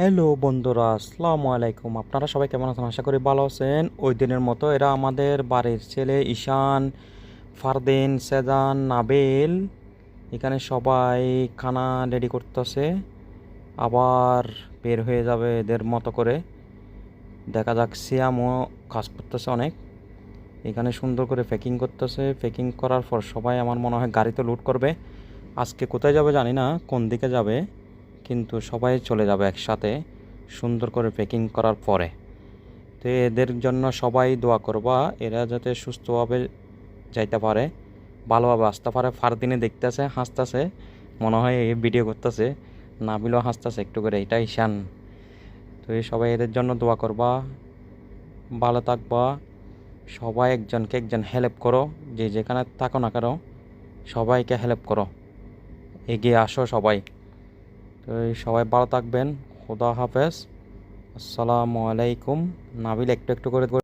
Hello বন্ধুরা, আসসালামু আলাইকুম। আপনারা সবাই কেমন আছেন? আশা করি ভালো আছেন। ওই দিনের মতো এরা আমাদের বাড়ির ছেলে ঈশান, ফারদিন, সেজান, নাবিল এখানে সবাই খানা রেডি করতেছে। আবার বের হয়ে যাবে এদের মতো করে। দেখা যাক সিয়ামও কাজ করতেছে অনেক। এখানে সুন্দর করে প্যাকিং করতেছে। প্যাকিং করার পর সবাই আমার মনে হয় গাড়িতে লোড করবে। আজকে কোথায় যাবে জানি না, কোন দিকে যাবে, কিন্তু সবাই চলে যাবে একসাথে সুন্দর করে প্যাকিং করার পরে। তো এদের জন্য সবাই দোয়া করবা, এরা যাতে সুস্থভাবে যাইতে পারে, ভালোভাবে আসতে পারে। ফারদিনে দেখতেছে, হাসতেছে, মনে হয় এই ভিডিও করতেছে। নাবিলও হাসতেছে একটু করে, এটা ঈশান। তো এই সবাই এদের জন্য দোয়া করবা, ভালো থাকবা। সবাই একজনকে একজন হেল্প করো, যে যেখানে থাকো না কেন সবাইকে হেল্প করো, এগিয়ে আসো সবাই। তো এই সবাই ভালো থাকবেন। খোদা হাফেজ, আসসালামু আলাইকুম। নাবিল একটু একটু করে